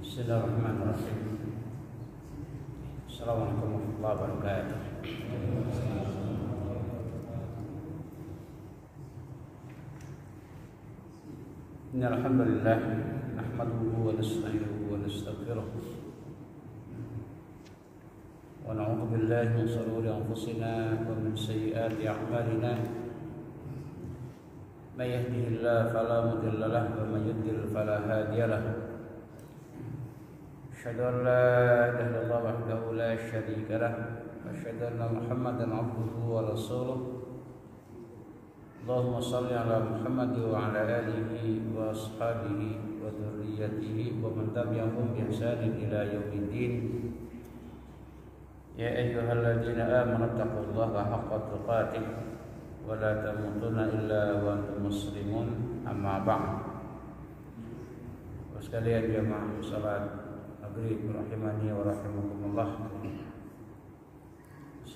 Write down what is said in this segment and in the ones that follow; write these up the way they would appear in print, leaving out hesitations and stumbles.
Bismillahirrahmanirrahim. Assalamualaikum warahmatullahi wabarakatuh. Innal hamdalillah nahmaduhu wa nasta'inuhu wa nastaghfiruh wa na'udzu billahi min shururi anfusina wa min sayyiati a'malina. May yahdihillahu fala mudilla lahu wa may yudlil fala hadiya lahu. Asyhadu an la ilaha illallah wahdahu la syarika lahu wa asyhadu anna Muhammadan 'abduhu wa rasuluh. Allahumma shalli ala Muhammad wa ala alihi wa ashabihi wa dzurriyyatihi wa man tabi'ahum bi ihsanin ila yaumiddin. Ya ayyuhalladzina amanu taqullaha haqqa tuqatih wa la tamutunna illa wa antum muslimun. Amma ba'd. Sekalian jamaah salat maghrib rahimani wa rahimakumullah.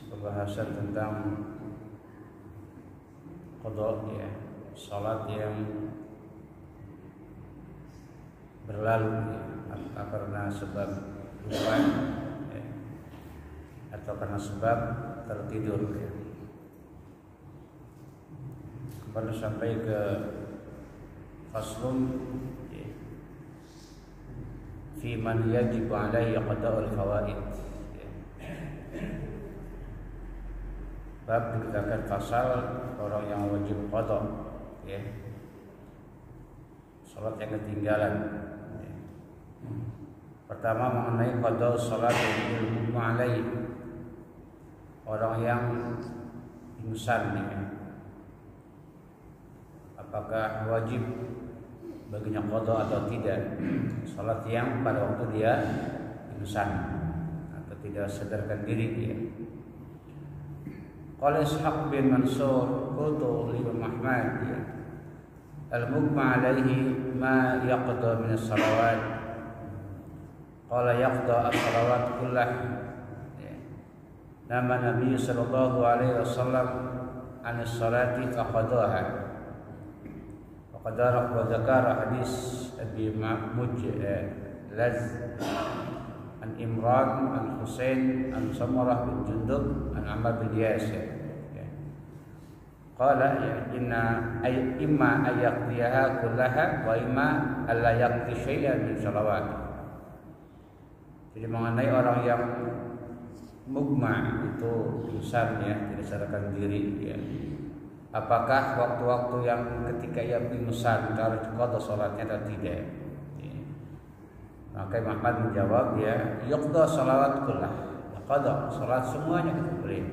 Pembahasan tentang qada, ya, salat yang berlalu, ya, apakah karena sebab lupa, ya, atau karena sebab tertidur, ya. Kembali sampai ke faslun, ya, fi man yajib alaihi qada'ul fawaid, ya. Bab dikatakan pasal orang yang wajib qada, ya, salat yang ketinggalan, ya. Pertama mengenai qada salat yang mugma alaihi, orang yang insan, ya. Apakah wajib baginya qada atau tidak salat yang pada waktu dia insan atau tidak sadarkan diri, ya. Qala Ishaq bin Mansur qultu li Muhammad, ya, al-mugma alaihi ma yaqda min as-salawat. Qala yaqda as-salawat kullah, ya. Nama Nabi sallallahu alaihi wasallam an as-salati faqadaha. Qadara wa zakara hadis Abi Mujlaz an Imran an Husain an Samarah bin Jundub an Amr bin Yasir, ya. Qala, ya, imma ayaqdiha kullaha wa imma alla yaqdi syai'an min salawat. Jadi mengenai orang yang mugma itu insan, ya, tidak sadarkan diri, ya. Apakah waktu-waktu yang ketika ia pingsan harus qada salatnya atau tidak? Ya. Maka Imam Ahmad menjawab, ya, yuqda salawat kullah, qada salat semuanya kita boleh.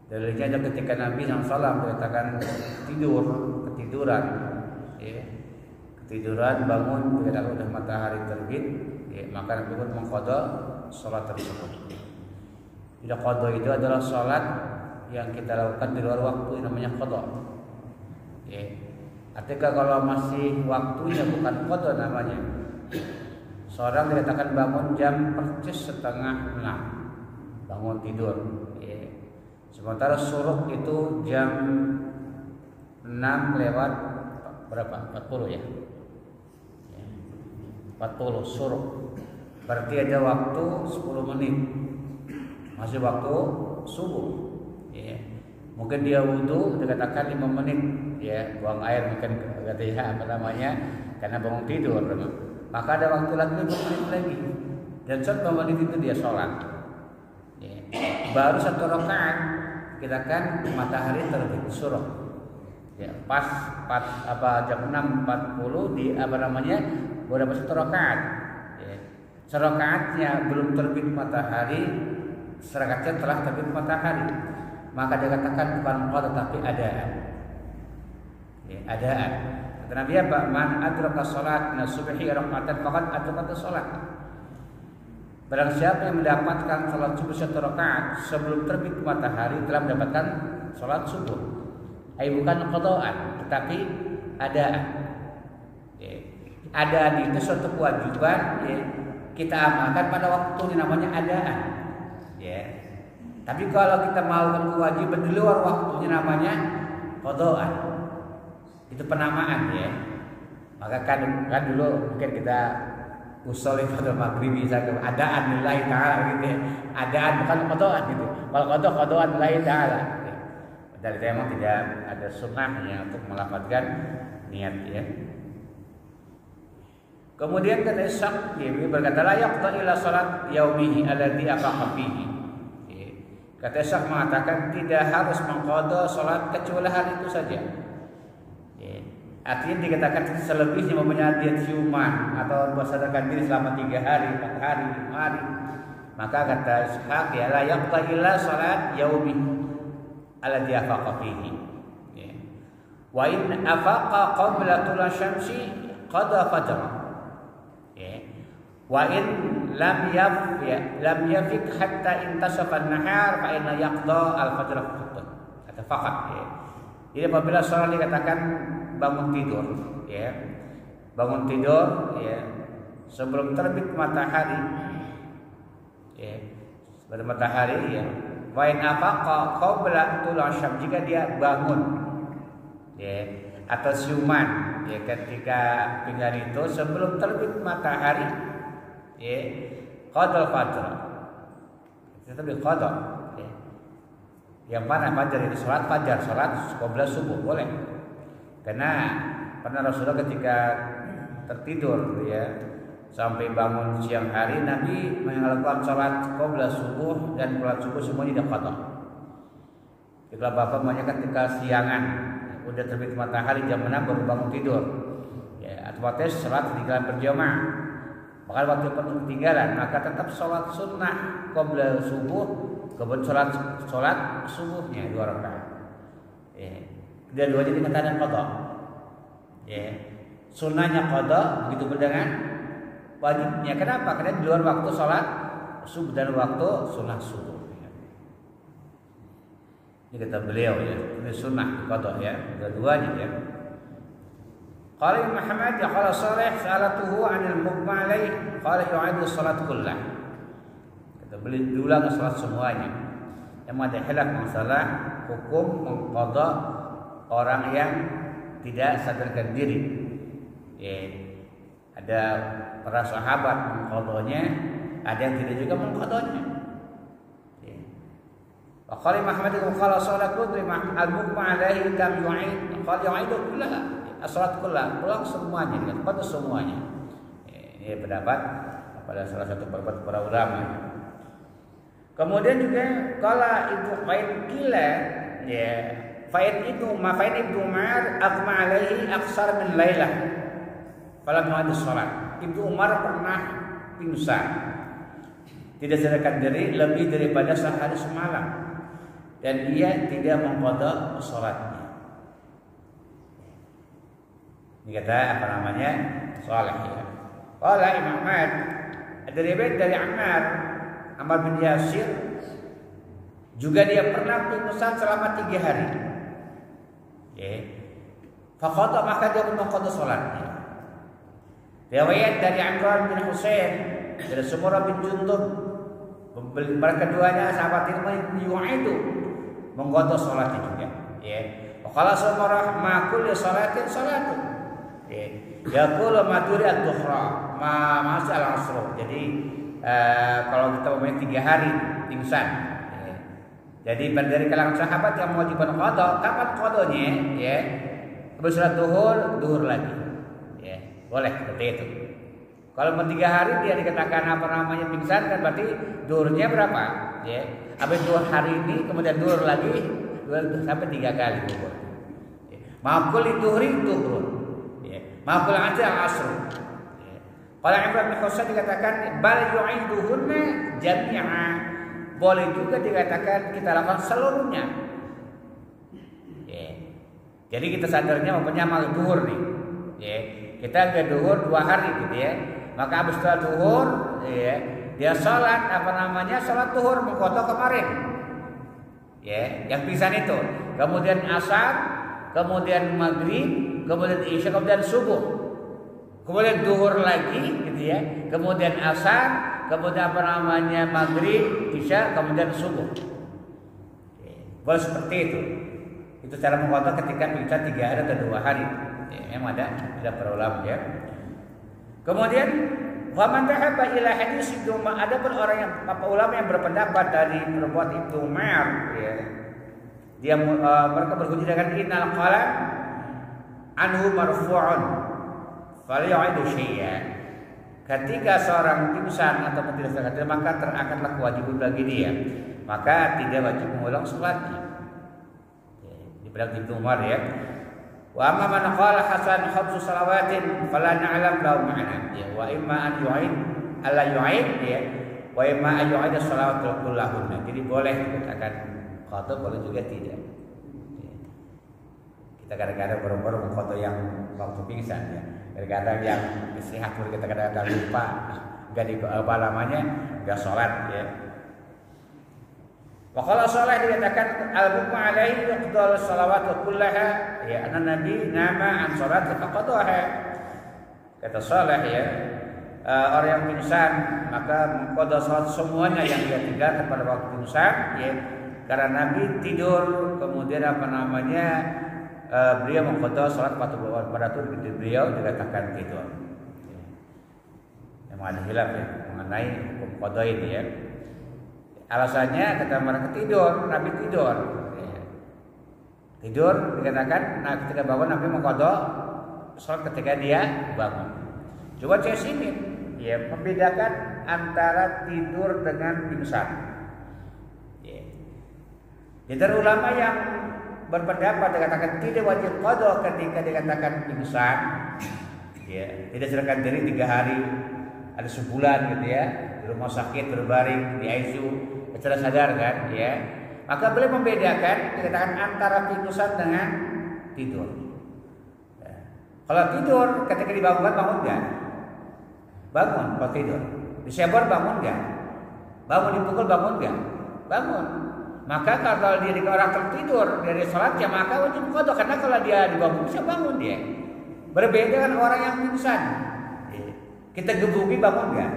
Dalilnya ketika Nabi SAW mengatakan ketiduran, ya, ketiduran bangun ketika sudah matahari terbit, ya, maka Nabi pun mengqada salat tersebut. Tidak qada itu adalah salat yang kita lakukan di luar waktu, namanya qada, ya. Artinya kalau masih waktunya bukan qada namanya. Seorang dikatakan bangun jam persis 5:30 bangun tidur, ya. Sementara syuruk itu jam 6 lewat berapa? 40, ya. 40 syuruk. Berarti ada waktu 10 menit. Masih waktu subuh. Ya, mungkin dia wudu dikatakan 5 menit, ya, buang air mungkin katanya apa namanya karena bangun tidur, maka ada waktu lagi 5 menit lagi, dan setelah 5 menit itu dia sholat, ya. Baru 1 rakaat kita kan matahari terbit syuruk, ya, pas jam 6.40 di apa namanya baru dapat 1 rakaat, ya. Serakaatnya belum terbit matahari, serakaatnya telah terbit matahari. Maka dia katakan bukan qada tapi adaan, ya, adaan. Kata Nabi apa? Man adraka salat subhi raka'atan faqad adraka salat. Barang siapa yang mendapatkan salat subuh 1 rakaat sebelum terbit matahari telah mendapatkan salat subuh. Bukan qadaan tetapi adaan, ya. Adaan itu suatu kewajiban, ya, kita amalkan pada waktu namanya adaan, ya. Tapi kalau kita melakukan kewajiban di luar waktunya namanya qadaan. Itu penamaan, ya. Maka kan dulu mungkin kita usolli fardhu maghrib bisa adaan lillahi taala gitu ya. Adaan bukan qadaan gitu. Kalau qadaan lillahi taala. Dari itu memang tidak ada sunnahnya untuk melafazkan niat ya. Kemudian kata Ishaq berkata la yaqta ila salat yaumihi alladhi afaqa fihi. Kata Ishaq mengatakan tidak harus mengqada salat kecuali hari itu saja. Artinya dikatakan selebihnya mempunyai diet siuman atau bersadarkan diri selama 3 hari, 4 hari, 5 hari. Maka kata Ishaq ya la yaqta illa salat yaumi alladhi afaqa fihi. Wa in afaqa qabla tula syamsi qada fajr. Wa in lam yafik hatta intasafa an-nahar fa inna yaqda al-fajr kata faqat ya. Jadi apabila seorang dikatakan bangun tidur ya. Bangun tidur ya sebelum terbit matahari ya. Sebelum matahari ya. Wa in afaqa qabla tulu syams jika dia bangun ya atau siuman ya ketika pinggan itu sebelum terbit matahari ya qadal fajr itu qada ya. Yang mana fajar itu salat fajar, salat qabla subuh boleh. Karena pernah Rasulullah ketika tertidur ya sampai bangun siang hari Nabi melakukan salat qabla subuh dan salat subuh semuanya dia qada. Kalau Bapak banyak ketika siangan udah terbit matahari jam 6 baru bangun tidur. Ya, otomatis salat ketinggalan berjamaah. Maka waktu ketinggalan maka tetap salat sunnah qabla subuh, kemudian salat subuhnya 2 rakaat. Ya. Dua-duanya dikatakan qada. Ya. Sunnahnya qada begitu pun dengan wajibnya. Kenapa? Karena di luar waktu salat subuh dan waktu sunnah subuh. Ini kata beliau ya, ini sunnah qada ya, dua-duanya ya. Qala Muhammad ya qala Salih salatuhu 'anil mughma alaih qala yu'adu salat kullah. Kata beliau diulang salat semuanya. Yang ada khilaf masalah hukum mengqada orang yang tidak sadarkan diri. Ya, ada para sahabat mengqadanya, ada yang tidak juga mengqadanya. Wa qala Muhammad qala salatu al-mughma alaihi kam yu'id qala yu'idu kullaha as-salat kullaha ulang semuanya dengan qada semuanya. Ini pendapat pada salah satu pendapat para ulama. Kemudian juga qala Ibnu Qila ya faid itu mafaid Ibnu Umar aqma alaihi aksar min lailah falam yu'id salat. Ibnu Umar pernah pingsan tidak sadarkan diri lebih daripada sehari semalam dan dia tidak mengqada salatnya. Ini kata apa namanya? Salih ya. Qala Imam Ahmad dari Ammar bin Yasir juga dia pernah pingsan selama 3 hari. Ya. Faqada maka dia mengqada salatnya. Riwayat dari Imran bin Husain dari Samurah bin Jundub mereka keduanya sahabat ilmu yu'idu mengqada salatnya juga ya. Wa qala Samurah ma kulli salatin salatun ya. Yaqulu ma turi ad-duhra ma masal asr. Jadi kalau kita mempunyai 3 hari pingsan ya. Jadi dari kalangan sahabat yang mewajibkan qada, kapan qadanya ya? Habis salat duhur lagi ya. Boleh seperti itu. Kalau 3 hari dia dikatakan apa namanya pingsan kan berarti duhurnya berapa? Ya. Habis 2 hari ini kemudian duhur lagi 2 sampai 3 kali duhur. Ya. Maqul duhri duhur. Ya. Maqul asr. Ya. Kalau Imran bin Husain dikatakan bal yu'iduhunna jami'a. Boleh juga dikatakan kita lakukan seluruhnya. Ya. Jadi kita sadarnya mempunyai duhur nih. Ya. Kita ke duhur 2 hari gitu ya. Maka habis setelah duhur ya, dia salat salat duhur mengqada kemarin. Ya, yang pingsan itu. Kemudian asar, kemudian maghrib, kemudian isya, kemudian subuh. Kemudian duhur lagi gitu ya. Kemudian asar, kemudian maghrib, isya, kemudian subuh. Ya, boleh seperti itu. Itu cara mengqada ketika pingsan 3 hari atau 2 hari. Ya, memang ada para ulama ya. Kemudian Wa man dhahaba ila hadis Ibnu Umar, adapun orang yang ulama yang berpendapat dari perbuatan Ibnu Umar ya. Dia mereka berhujjah dengan innal qalam anhu marfu'un falyu'idu syai'an. Ketika seorang pingsan atau tidak sadar maka terangkatlah kewajiban bagi dia, maka tidak wajib mengulang salatnya. Dibilang Ibnu Umar ya. Wa amma man qala hasan khamsu salawatin fala na'lam lahu ma'na. Ya, wa imma an yu'id alla yu'id ya. Wa imma an yu'id salawatul kullahunna. Jadi boleh dikatakan qada, boleh juga tidak. Ya. Kita kadang-kadang boro-boro mengqada yang waktu pingsan ya. Kadang-kadang yang istirahat pun kita kadang-kadang lupa, enggak di apa namanya, enggak salat ya. Wa qala Shalih dikatakan al-muqma alaihi yaqdal salawat kullaha ya anna nabi nama an salat faqadaha. Kata Shalih ya, orang yang pingsan maka mengqada salat semuanya yang dia tinggalkan pada waktu pingsan ya, karena Nabi tidur kemudian apa namanya beliau mengqada salat pada waktu beliau dikatakan tidur. Memang ada khilaf ya mengenai hukum qada ini ya. Alasannya kata mereka tidur, Nabi tidur. Ya. Tidur dikatakan, nah ketika bangun Nabi mengqada salat ketika dia bangun. Coba cek sini, ya membedakan antara tidur dengan pingsan. Ya. Jadi ulama yang berpendapat dikatakan tidak wajib qada ketika dikatakan pingsan, ya tidak sadarkan diri 3 hari, ada sebulan gitu ya di rumah sakit berbaring di ICU, secara sadar kan ya, maka boleh membedakan dikatakan antara pingsan dengan tidur ya. Kalau tidur ketika dibangunkan bangun enggak? Bangun. Kalau tidur disebor bangun enggak? Bangun dipukul bangun enggak? Bangun. Maka kalau dia orang tertidur dari sholatnya maka wajib qada, karena kalau dia dibangun bisa bangun dia. Berbeda dengan orang yang pingsan ya. Kita gebuki bangun enggak?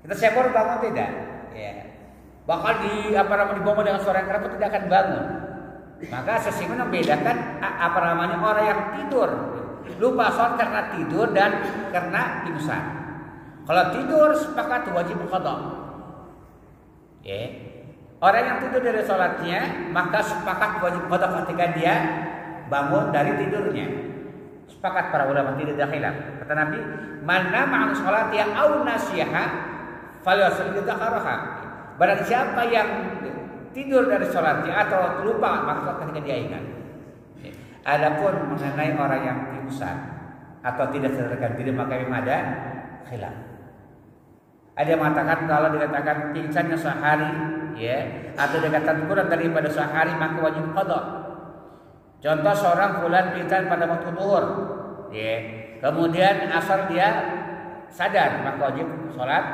Kita sebor bangun tidak? Ya. Bakal dibangun dengan suara yang keras tidak akan bangun. Maka sesungguhnya membedakan orang yang tidur lupa sholat karena tidur dan karena pingsan. Kalau tidur sepakat wajib qada. Ya. Orang yang tidur dari sholatnya maka sepakat wajib qada ketika dia bangun dari tidurnya. Sepakat para ulama, tidak ada khilaf. Kata Nabi, "Man nama 'an sholati aw nasiha falyusalli dzakaraha." Barang siapa yang tidur dari sholatnya atau lupa maka ketika dia ingat. Adapun mengenai orang yang pingsan atau tidak sadarkan diri maka memang ada khilaf. Ada yang mengatakan kalau dikatakan pingsannya sehari ya atau dikatakan kurang daripada sehari maka wajib qada. Contoh seorang fulan pingsan pada waktu zuhur ya, kemudian asar dia sadar maka wajib sholat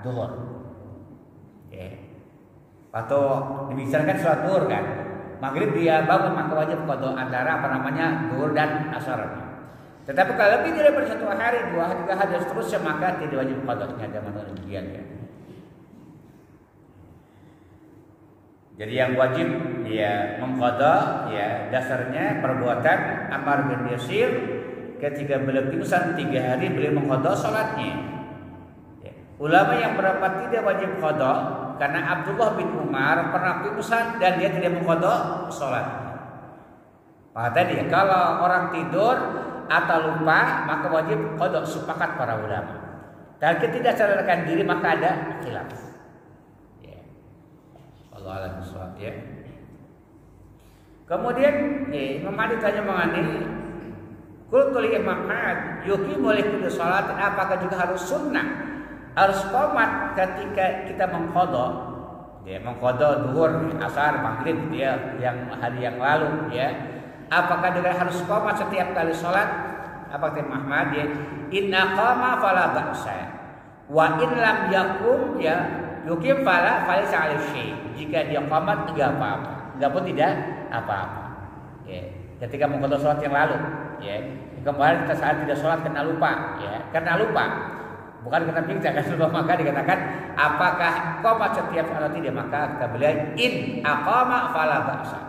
zuhur. Atau dibicarakan sholat zuhur kan, maghrib dia bangun maka wajib qada antara zuhur dan asar. Tetapi kalau lebih dari 1 hari, 2 hari, 3 hari dan seterusnya maka tidak wajib qada. Ada mana demikian ya. Jadi yang wajib ya mengqada ya dasarnya perbuatan Ammar bin Yasir ketika beliau pingsan 3 hari beliau mengqada salatnya. Ya. Ulama yang berpendapat tidak wajib qada karena Abdullah bin Umar pernah pingsan dan dia tidak mengqada salat. Maka tadi kalau orang tidur atau lupa maka wajib qada, sepakat para ulama. Dan ketika sadarkan diri maka ada khilaf. Ya. Allah alam bisawab ya. Kemudian Imam Malik tanya mengenai qultu li Imam Ahmad yuqimu li kulli salatin, apakah juga harus sunnah? Harus qomat ketika kita mengqada ya, mengqada zuhur, asar, maghrib dia yang hari yang lalu ya. Apakah juga harus qomat setiap kali sholat? Apa kata Ahmad ya? Inna qama fala ba'sa wa in lam yakum ya yukim fala falaysa alaihi syai. Jika dia qomat tidak apa-apa, enggak pun tidak apa-apa. Ya. Ketika mengqada sholat yang lalu ya. Kemarin kita saat tidak sholat karena lupa ya, karena lupa. Bukan karena pingsan, kan lupa, maka dikatakan apakah qomat setiap atau tidak, maka kita bilang in aqama fala ba'sa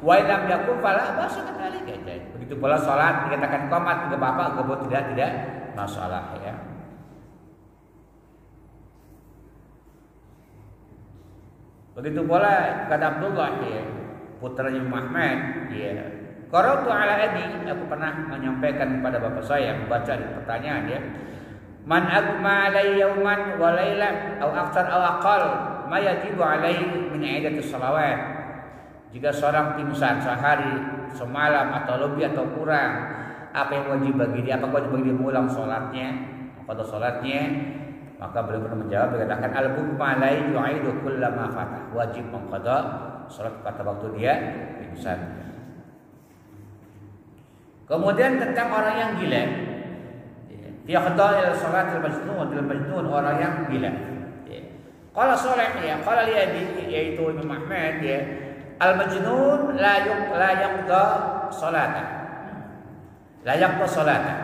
wa lam yakun fala ba'sa kadzalika. Begitu pula salat dikatakan qomat tidak apa-apa, tidak masalah ya. Begitu pula kata Abdullah ya, putranya Muhammad ya. Qara'tu ala abi, aku pernah menyampaikan kepada bapak saya membaca di pertanyaan ya. Man agma alai yauman wa lailan aw aktsar aw aqal ma yajibu alai min iddati shalawat. Jika seorang pingsan sehari, semalam atau lebih atau kurang, apa yang wajib bagi dia? Apakah wajib bagi dia mengulang salatnya? Pada salatnya, maka beliau pernah menjawab dikatakan al-hukma la yu'idu kullama fatah, wajib mengqada salat pada waktu dia pingsan. Kemudian tentang orang yang gila, fi qada'il salat al-majnun, orang yang gila. Qala Salih ya, qala li abi yaitu Imam Ahmad ya, al-majnun la yaqda salata. La yaqda salata.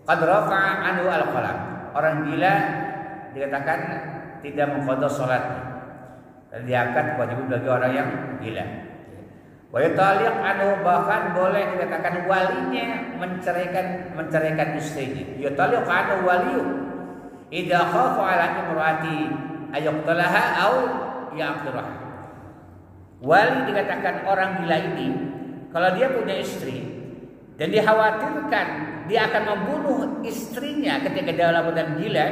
Qad rafa'a anhu al-qalam. Orang gila dikatakan tidak mengqada salatnya. Dan diangkat kewajiban bagi orang yang gila. Wa yataliq anhu, bahkan boleh dikatakan walinya menceraikan istrinya. Yataliq anhu waliyu idza khafa ala imraati ayaqtalaha aw yaqtiraha. Wali dikatakan orang gila ini kalau dia punya istri dan dikhawatirkan dia akan membunuh istrinya ketika dalam keadaan gila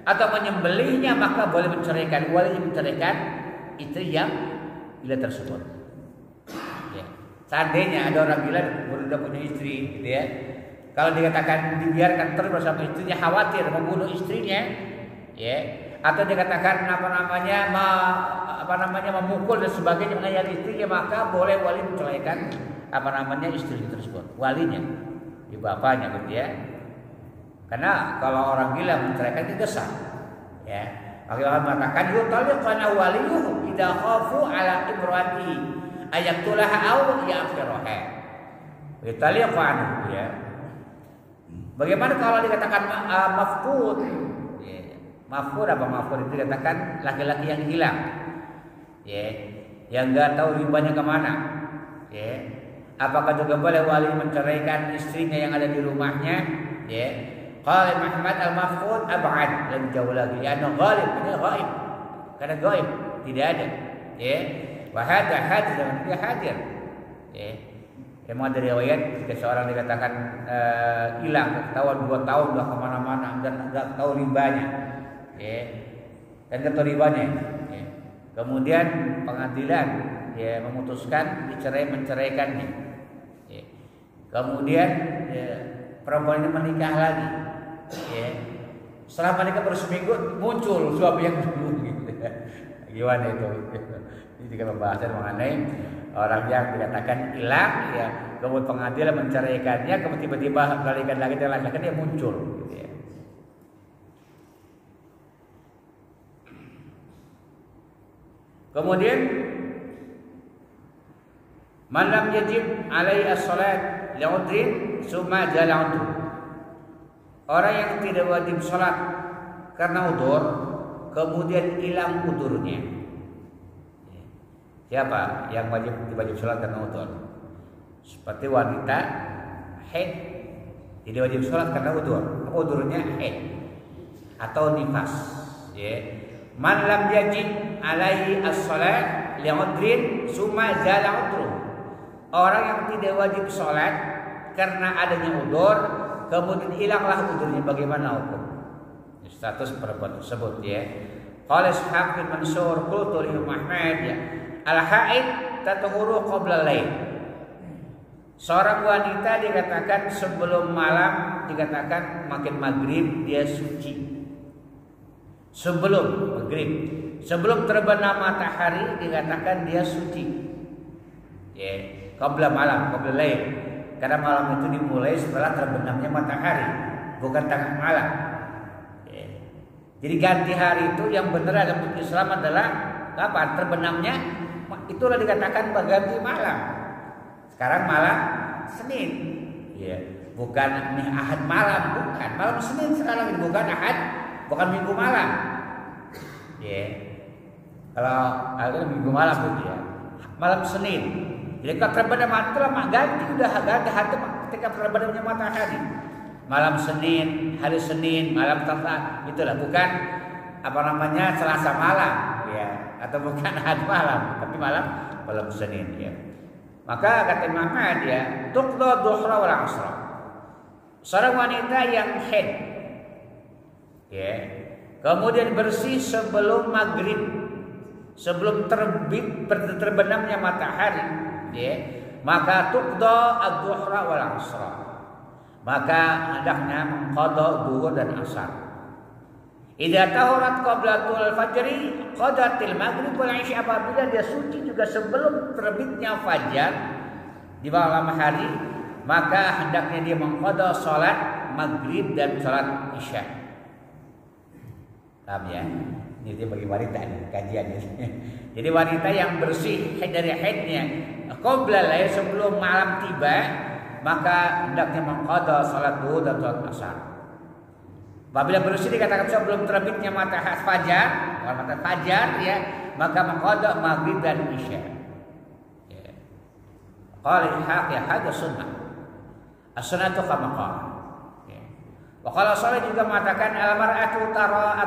atau menyembelihnya, maka boleh menceraikan, wali menceraikan istri yang gila tersebut. Ya. Seandainya ada orang gila sudah punya istri, gitu ya. Kalau dikatakan dibiarkan terus bersama istrinya, khawatir membunuh istrinya, ya, atau dikatakan memukul dan sebagainya menganiaya istrinya, maka boleh wali menceraikan istri tersebut, walinya, di bapaknya gitu ya. Karena kalau orang gila menceraikan itu dosa. Ya. Bagaimana mengatakan yutaliqana waliyuhu idza khafu ala imrati ayaqtulaha aw ya'firaha. Yutaliqana ya. Bagaimana kalau dikatakan mafqud? Ya. Mafqud itu dikatakan laki-laki yang hilang. Ya. Yang enggak tahu ribanya kemana. Ya. Apakah juga boleh wali menceraikan istrinya yang ada di rumahnya? Ya. Qala Muhammad al-mafqud ab'ad, lebih jauh lagi. Karena ghalib, ini ghaib. Karena ghaib, tidak ada. Ya. Wa hadha hadir, dan dia hadir. Ya. Memang ada riwayat jika seorang dikatakan hilang, ketahuan 2 tahun sudah kemana-mana dan tidak tahu ribanya. Ya. Dan tidak tahu ribanya. Ya. Kemudian pengadilan ya memutuskan menceraikannya. Ya. Kemudian ya, perempuan ini menikah lagi. Ya. Setelah menikah baru seminggu muncul suami yang dulu gitu. Gimana itu? Ini juga pembahasan mengenai orang yang dikatakan hilang, ya, kemudian pengadilan menceraikannya, kemudian tiba-tiba balikan lagi dan laki-laki dia muncul. Gitu ya. Kemudian man lam yajib alaihi as-salat li'udrin summa jala'udru. Orang yang tidak wajib salat karena udzur, kemudian hilang udzurnya. Siapa yang wajib salat karena udzur? Seperti wanita haid tidak wajib salat karena udzur. Apa udzurnya? Haid atau nifas. Ya. Man lam yajib alaihi as-salat li'udrin summa jala'udru. Orang yang tidak wajib sholat karena adanya udzur, kemudian hilanglah udzurnya, bagaimana hukum? Status perempuan tersebut ya. Qala Ishaq bin Mansur qultu li Muhammad ya, al-haid tatuhuru qabla al-lail. Seorang wanita dikatakan sebelum malam, dikatakan makin maghrib dia suci. Sebelum maghrib, sebelum terbenam matahari dikatakan dia suci. Ya. Qabla malam, qabla lail. Karena malam itu dimulai setelah terbenamnya matahari, bukan tengah malam. Ya. Jadi ganti hari itu yang benar dalam Islam adalah kapan? Terbenamnya, itulah dikatakan ganti malam. Sekarang malam Senin. Ya. Bukan Ahad malam, bukan. Malam Senin sekarang ini, bukan Ahad, bukan Minggu malam. Ya. Kalau ada Minggu malam gitu ya. Malam Senin. Jadi kalau terbenam matahari ganti ketika terbenamnya matahari. Malam Senin, hari Senin, malam Selasa, itulah bukan Selasa malam. ya, atau bukan ahad malam, tapi malam Senin ya. Maka kata Imam Ahmad ya, tuqda dhuhra wal asra. Seorang wanita yang haid ya, kemudian bersih sebelum maghrib, sebelum terbenamnya matahari ya, maka tuqda ad-dhuhra wal asra. Maka hendaknya mengqada zuhur dan asar. Idza tahurat qablatul fajri qadatil maghrib wal isya, apabila dia suci juga sebelum terbitnya fajar di malam hari, maka hendaknya dia mengqada salat maghrib dan salat isya. Paham ya? Ini dia bagi wanita nih kajian ini. Jadi wanita yang bersih dari haidnya qabla lail, sebelum malam tiba, maka hendaknya mengqada salat zuhur dan salat asar. Apabila bersih dikatakan sebelum terbitnya matahari fajar, matahari fajar ya, maka mengqada maghrib dan isya. Ya. Qala Ishaq ya hadza sunnah. As-sunnatu kama qala. Ya. Wa qala Shalih juga mengatakan al-mar'atu tara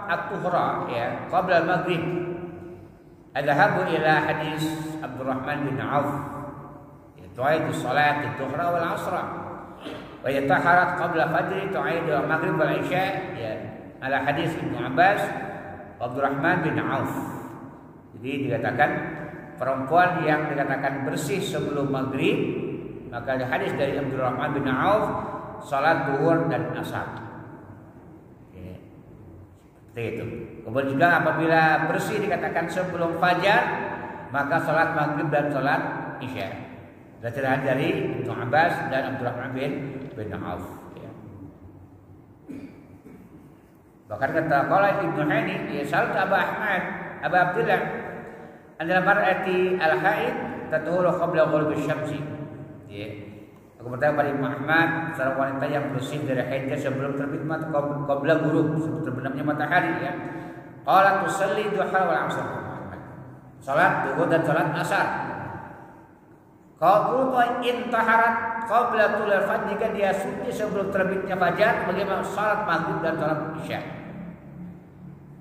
at-tuhra ya qabla al-maghrib. Adhabu ila hadis Abdurrahman bin Auf. Tu'aidu salat ad-dhuhra wal 'asra. Wa yataharat qabla fajr tu'aidu al-maghrib wal 'isya ya. Ala hadis Ibnu Abbas Abdurrahman bin Auf. Jadi dikatakan perempuan yang dikatakan bersih sebelum maghrib, maka ada hadis dari Abdurrahman bin Auf salat zuhur dan asar. Ya. Seperti itu. Kemudian juga apabila bersih dikatakan sebelum fajar, maka salat maghrib dan salat isya. Berdasarkan dari Ibnu Abbas dan Abdurrahman bin Auf. Ya. Bahkan kata qala Ibnu Hani, ya salat Abu Ahmad, Abu Abdullah, adalah mar'ati al-haid tatuhuru qabla ghurub asy-syamsi. Ya. Aku bertanya pada Imam Ahmad, seorang wanita yang bersih dari haidnya sebelum terbit matahari, qabla ghurub, sebelum terbenamnya matahari ya. Qala tusalli duha wal 'asr. Salat zuhur dan salat asar. Kalau intaharat qabla tulul fajr, jika dia suci sebelum terbitnya fajar, bagaimana salat maghrib dan salat isya.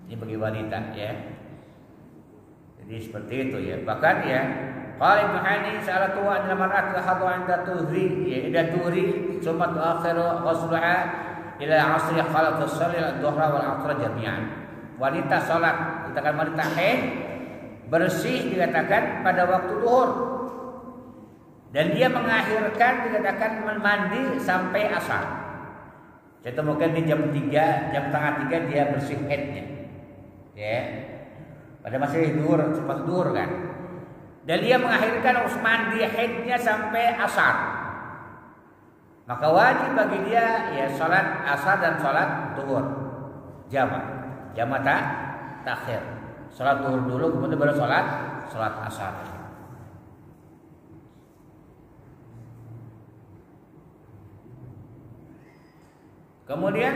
Ini bagi wanita ya. Jadi seperti itu ya. Bahkan ya, qala Ibnu Hani sa'alatu an al-mar'atu hadu 'inda tuhri ya ida tuhri tsumma tu'akhiru ghusluha ila 'asri qala tusalli ad-dhuhra wal 'asra jami'an. Wanita salat, dikatakan wanita haid bersih dikatakan pada waktu zuhur. Dan dia mengakhirkan dikatakan mandi sampai asar. Contoh mungkin di jam 3, jam setengah 3 dia bersih haidnya. Ya. Pada masih zuhur, sempat zuhur kan. Dan dia mengakhirkan harus mandi haidnya sampai asar. Maka wajib bagi dia ya salat asar dan salat zuhur. Jamak takhir. Salat zuhur dulu kemudian baru salat asar. Kemudian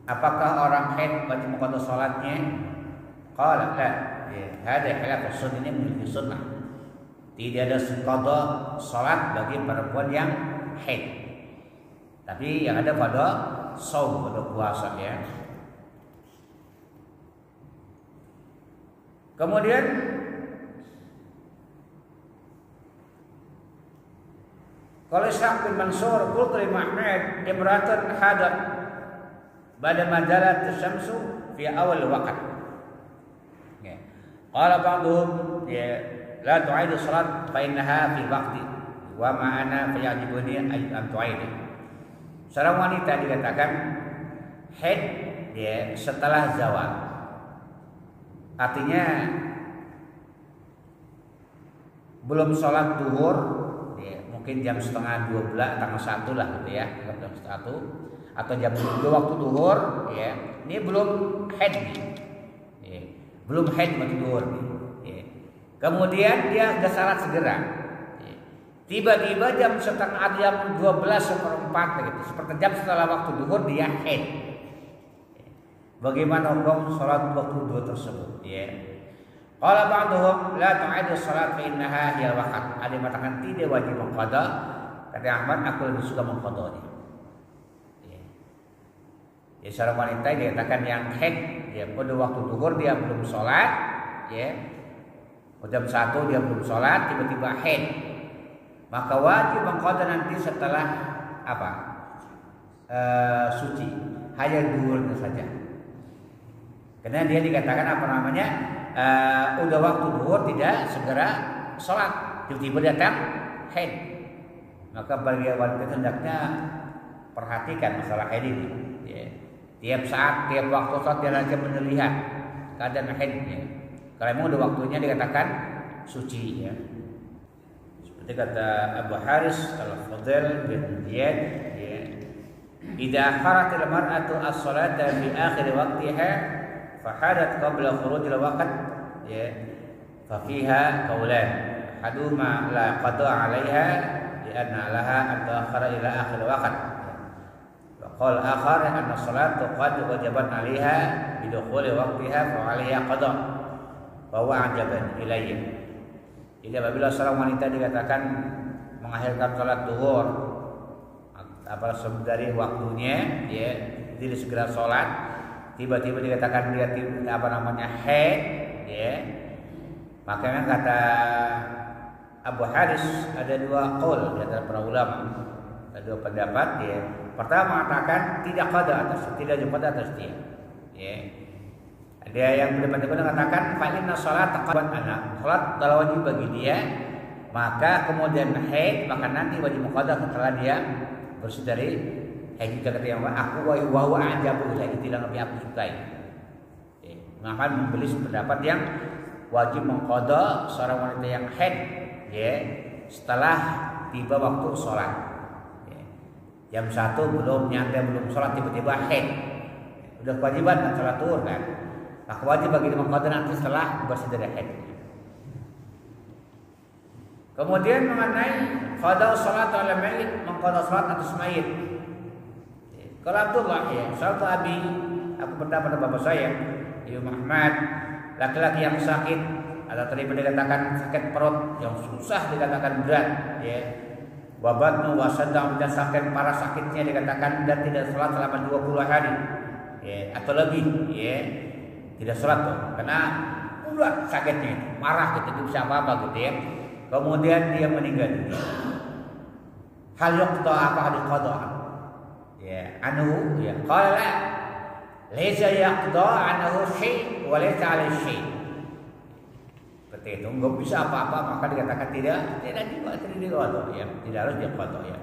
apakah orang haid wajib mengqada salatnya? Qala la. Hada khilaf sunnah, ini memiliki sunnah. Tidak ada qada salat bagi perempuan yang haid. Tapi yang ada pada shaum, pada puasa ya. Kemudian kalau Ishaq bin Mansur qultu li Ahmad imra'atun hadat ba'da ma jalat asy-syamsu fi awal waqt. Ya. Qala ba'dhum ya la tu'idu salat fa innaha fi waqti wa ma ana fayajibuni an tu'idi. Seorang wanita dikatakan haid ya setelah zawal. Artinya belum salat zuhur, mungkin jam setengah 12, tanggal 1 lah gitu ya, jam 1 atau jam 2 waktu zuhur ya. Ini belum haid nih. Ya. Belum haid waktu zuhur nih. Ya. Kemudian dia ke salat segera. Ya. Tiba-tiba jam 12:30 gitu, seperjam setelah waktu zuhur dia haid. Ya. Bagaimana hukum salat waktu zuhur tersebut ya? Qala ba'dhum la tu'idu salat fa innaha hiya waqt. Ada yang mengatakan tidak wajib mengqada. Kata Ahmad, aku lebih suka mengqadanya. Ya. Ya, seorang wanita dikatakan yang haid, ya pada waktu duhur dia belum sholat, ya jam 1 dia belum sholat, tiba-tiba haid, maka wajib mengqada nanti setelah apa? Suci, hanya duhurnya saja. Karena dia dikatakan apa namanya? Udah waktu duhur tidak segera sholat, tiba-tiba datang haid. Maka bagi wanita hendaknya perhatikan masalah haid ini. Ya. Tiap saat, tiap waktu sholat dia lagi melihat keadaan haidnya. Kalau memang udah waktunya dikatakan suci, ya. Seperti kata Abu Haris Al-Fadl bin Ziyad, ya. Idza akharat al-mar'atu as-salata fi akhir waqtiha fa hadat qabla khuruj al-waqt, ya. Fa fiha qawlan. Ahaduhuma la qada 'alaiha li'anna laha an ta'akhkhara ila akhir waqt. Wa qala akhar anna as-salatu qad wajabat 'alaiha bi dukhuli waqtiha fa 'alaiha qada. Bahwa ajaban ilayya. Jadi apabila seorang wanita dikatakan mengakhirkan sholat duhur, apalagi dari waktunya, dia tidak segera sholat, tiba-tiba dikatakan dia apa namanya haid, ya. Makanya kata Abu Haris ada dua qaul di antara para ulama, ada dua pendapat, ya. Pertama mengatakan tidak qada atas, tidak jumpa atas dia, ya. Ada yang berbeda mengatakan fa inna sholata qad anak, salat kalau wajib bagi dia, maka kemudian haid, maka nanti wajib qada setelah dia bersih dari haid. Juga kata yang aku wa huwa ajabu ila itu yang lebih aku sukai. Maka membeli pendapat yang wajib mengqada seorang wanita yang haid, ya, setelah tiba waktu sholat. Jam 1 belum nyampe, belum sholat, tiba-tiba haid. Udah kewajiban kan sholat duhur kan? Maka wajib bagi dia mengqada nanti setelah bersih dari haid. Kemudian mengenai qada salat ala mayit, mengqada salat atas mayit. Kalau Abdullah, ya, suatu abi, aku pernah pada bapak saya, Ibu Muhammad, laki-laki yang sakit, atau tadi dikatakan sakit perut yang susah dikatakan berat, ya. Wabatnu wasadang, dan sakit parah sakitnya dikatakan dan tidak salat selama 20 hari, ya, atau lebih, ya. Tidak sholat tuh, karena udah sakitnya, marah gitu, tidak bisa apa-apa gitu, ya. Kemudian dia meninggal dunia. Hal yuqta apa diqada? Ya, anu, ya, qala laisa yaqda anhu syai' wa laisa 'alaihi syai'. Seperti itu, enggak bisa apa-apa, maka dikatakan tidak diqada, ya, tidak harus diqada, ya.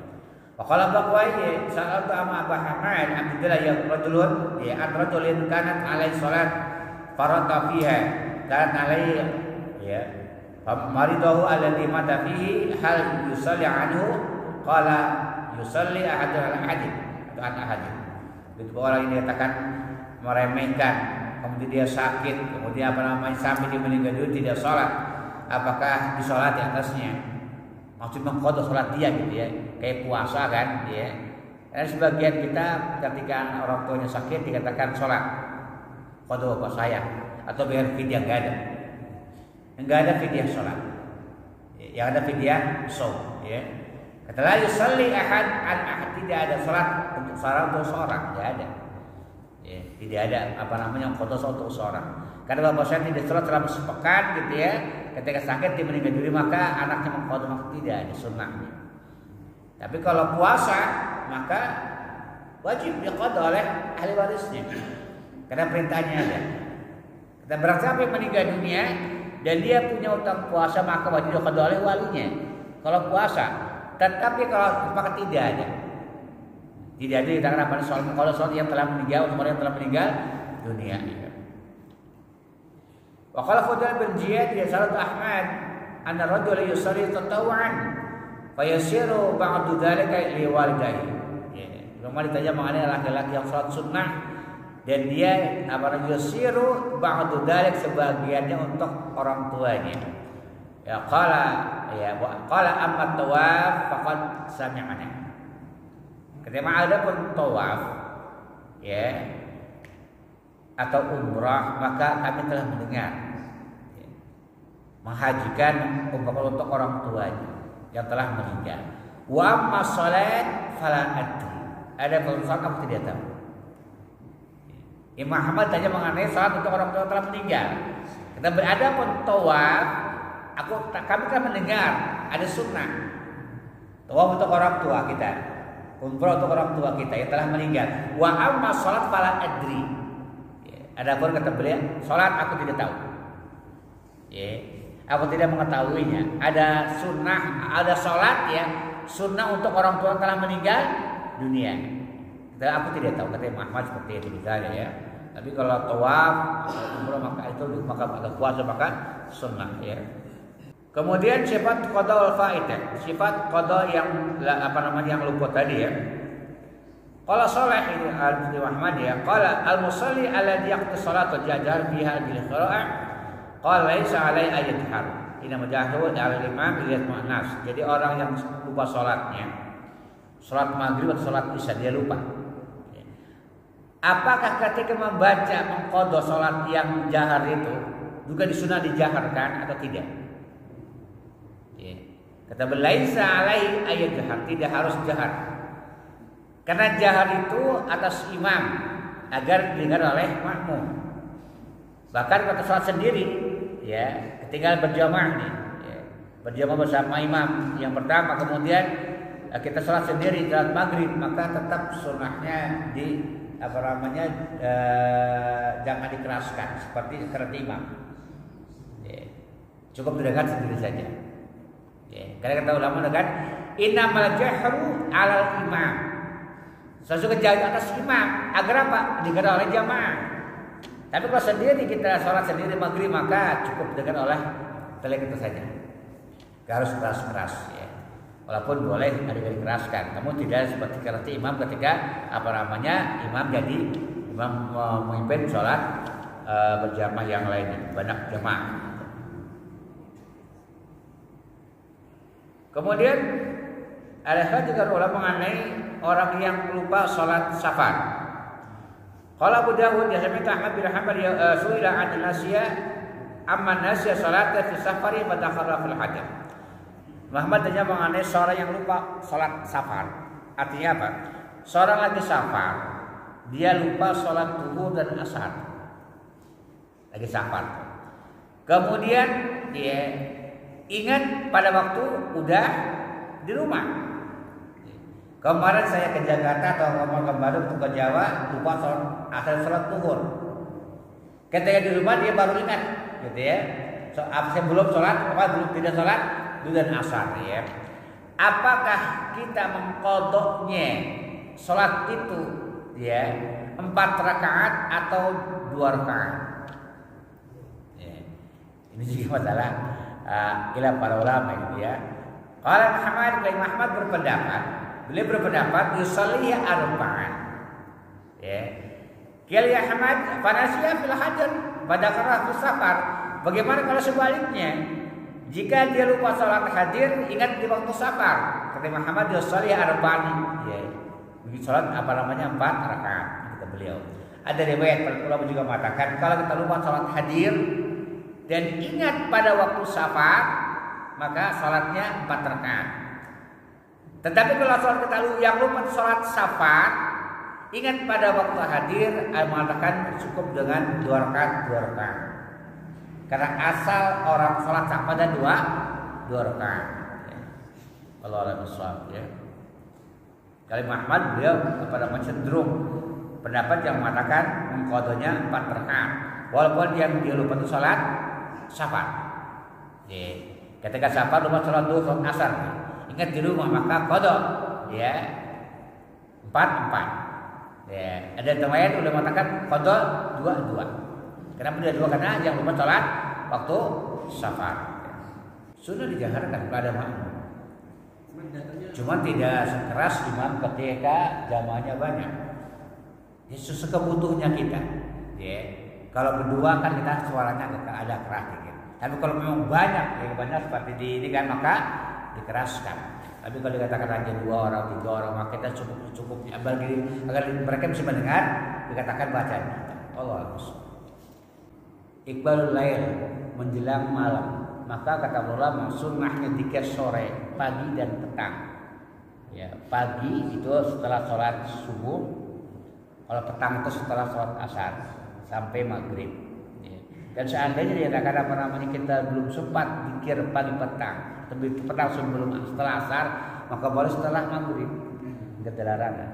Wa qala Baqwai sa'altu amma Abu Hamad Abdullah ya rajulun, ya, rajulun kanat 'alaihi salat farata fiha dan alai, ya, maridahu alladhi mata fihi hal yusalli anhu, qala yusalli ahadun ala ahadin atau an ahadin. Itu orang ini katakan meremehkan, kemudian dia sakit, kemudian apa namanya sampai dia meninggal dunia tidak sholat, apakah disolati atasnya? Maksud mengqada sholat dia gitu, ya, kayak puasa kan, ya. Dan sebagian kita ketika orang tuanya sakit dikatakan sholat, qada bapak saya, atau biar fidyah, enggak ada fidyah sholat, yang ada fidyah shaum, ya. Kata la yusalli ahad an ahad, tidak ada sholat untuk seorang, tidak ada, ya, tidak ada apa namanya qada sholat untuk seorang. Karena bapak saya tidak sholat selama sepekan gitu, ya. Ketika sakit dia meninggal dunia, maka anaknya mengqada, maka tidak ada sunnahnya. Tapi kalau puasa maka wajib diqada oleh ahli warisnya. Karena perintahnya ada. Kita berarti siapa yang meninggal dunia dan dia punya utang puasa, maka wajib diqada oleh walinya. Kalau puasa, tetapi kalau maka tidak ada. Tidak ada di tangan apa soal kalau soal yang telah meninggal, orang yang telah meninggal dunia. Wa qala Fudayl bin Ziyad ya Salat Ahmad anna rajul yusalli tatawuan fa yasiru ba'du dzalika li walidayhi. Ya, rumah ditanya mengenai laki-laki yang salat sunnah dan dia apa yasiru ba'du dzalik, sebagiannya untuk orang tuanya. Ya qala amma tawaf faqad sami'ana. Ketika ada pun tawaf, ya, atau umrah, maka kami telah mendengar, ya, menghajikan umrah untuk orang tuanya yang telah meninggal. Wa amma salat fala adri. Ada salat aku tidak tahu. Imam Ahmad tanya mengenai salat untuk orang tua telah meninggal. Kita berada pun tawaf, kami kan mendengar ada sunnah tawaf untuk orang tua kita, umrah untuk orang tua kita yang telah meninggal. Wa amma salat fala adri. Adapun kata beliau, salat aku tidak tahu. Aku tidak mengetahuinya. Ada sunnah, ada salat ya, sunnah untuk orang tua telah meninggal dunia. Aku tidak tahu, kata Imam Ahmad seperti itu misalnya ya. Tapi kalau tawaf umrah maka itu maka puasa maka sunnah ya. Kemudian sifat qada wal fa'idah, sifat qada yang yang luput tadi ya. Qala Shalih ini Imam Ahmad ya, qala al-musalli alladhi yaqti salata jajar biha bil qira'ah qala laisa alai ayat ina mujahid al-imam lihat mu'nas. Jadi orang yang lupa salatnya, salat maghrib atau salat isya dia lupa. Apakah ketika membaca mengqadha salat yang jahar itu juga disunah dijaharkan atau tidak? Kata belaisa alai ayat jahar, tidak harus jahar. Karena jahar itu atas imam agar didengar oleh makmum. Bahkan kata salat sendiri ya, tinggal berjamaah nih, ya, berjamaah bersama imam yang pertama, kemudian kita salat sendiri salat maghrib, maka tetap sunnahnya jangan dikeraskan seperti imam. Cukup didengar sendiri saja. Karena kata ulama kan innamal jahru 'alal imam. Sesuatu kejahatan atas imam agar apa? Didengar oleh jamaah. Tapi kalau sendiri kita sholat sendiri maghrib maka cukup didengar oleh telinga kita saja. Gak harus keras-keras ya. Walaupun boleh ada yang dikeraskan, namun tidak seperti kata imam ketika imam jadi imam memimpin sholat berjamaah yang lainnya, banyak jamaah. Kemudian ada hal juga ulama mengenai orang yang lupa sholat safar. Kalau Abu Dawud ya sami Ahmad bin Hanbal suila an nasiya amma nasiya salata fi safari fa dakhala fil hajj. Muhammad tanya mengenai seorang yang lupa sholat safar. Artinya apa? Seorang lagi safar, dia lupa sholat zuhur dan asar. Lagi safar. Kemudian dia ingat pada waktu udah di rumah. Kemarin saya ke Jakarta atau ke Bandung atau ke Jawa lupa sholat zuhur. Ketika di rumah dia baru ingat, gitu ya. Saya belum sholat, belum tidak sholat dan asar ya. Apakah kita mengqadhanya sholat itu ya 4 rakaat atau 2 rakaat? Ya. Ini juga masalah khilaf para ulama itu ya. Kalau Muhammad berpendapat, beliau berpendapat yusalli arba'an. Ya. Qala ya Ahmad fanasiya fil hajar pada fil safar. Bagaimana kalau sebaliknya? Jika dia lupa salat hadir, ingat di waktu safar. Kata Muhammad yusalli arba'an. Ya. Begitu salat 4 rakaat kata beliau. Ada riwayat para ulama juga mengatakan kalau kita lupa salat hadir dan ingat pada waktu safar, maka salatnya 4 rakaat. Tetapi kalau salat kita yang lupa salat safar, ingat pada waktu hadir, mengatakan cukup dengan 2 rakaat. Karena asal orang salat safar ada 2 rakaat. Allah a'lam bishawab ya. Kali Muhammad beliau kepada cenderung pendapat yang mengatakan mengqadhanya 4 rakaat. Walaupun yang dia lupa itu salat safar. Ya. Ketika safar lupa salat zuhur, salat asar. Ingat di rumah maka qadha ya 4. Ya, ada yang lain sudah mengatakan qadha 2. Kenapa dia 2? Karena yang lupa salat waktu safar. Sudah dijaharkan pada makmum. Cuma tidak sekeras imam ketika jamaahnya banyak. Itu sekebutuhnya kita. Ya. Kalau berdua kan kita suaranya ada keras dikit. Tapi kalau memang banyak seperti di ini kan maka dikeraskan. Tapi kalau dikatakan hanya 2 orang, 3 orang, maka kita cukup agar mereka bisa mendengar dikatakan bacaan. Allah Iqbalul lail menjelang malam. Maka kata ulama sunnahnya zikir sore, pagi dan petang. Ya, pagi itu setelah sholat subuh Kalau petang itu setelah sholat asar sampai maghrib. Ya. Dan seandainya kita belum sempat zikir pagi petang, tapi petang sebelum setelah asar, maka boleh setelah maghrib. Enggak ada larangan.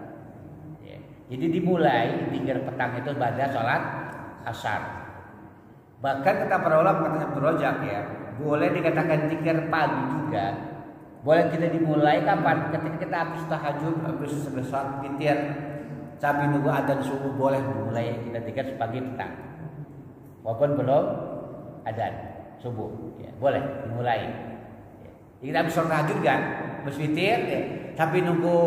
Ya. Jadi dimulai zikir petang itu pada sholat asar. Bahkan kata para ulama, kata Abdul Razak ya, boleh dikatakan zikir pagi juga. Boleh kita dimulai kapan? Ketika kita habis tahajud, habis selesai zikir, sambil nunggu adzan subuh boleh dimulai kita zikir pagi petang. Walaupun belum adzan subuh, ya, boleh dimulai. Ya. Jadi kita habis sholat tahajud kan, habis zikir, ya, sambil nunggu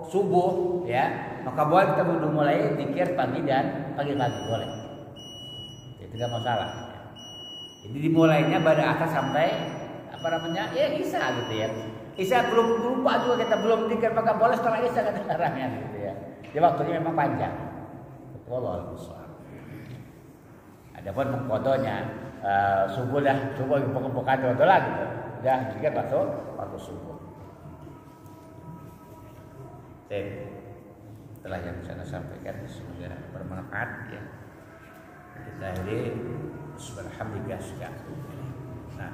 subuh, ya, maka boleh kita mulai zikir pagi dan pagi-pagi boleh. Itu tidak masalah. Ya. Jadi dimulainya pada atas sampai ya Isya gitu ya. Isya belum lupa juga kita belum zikir maka boleh setelah Isya kata larangan gitu ya. Jadi waktunya memang panjang. Wallahu a'lam. Adapun mengkodonya subuh bukan kodo lagi gitu. Udah zikir waktu subuh. Setelah yang saya sampaikan semoga bermanfaat ya. Kita akhiri subhanallah. Nah,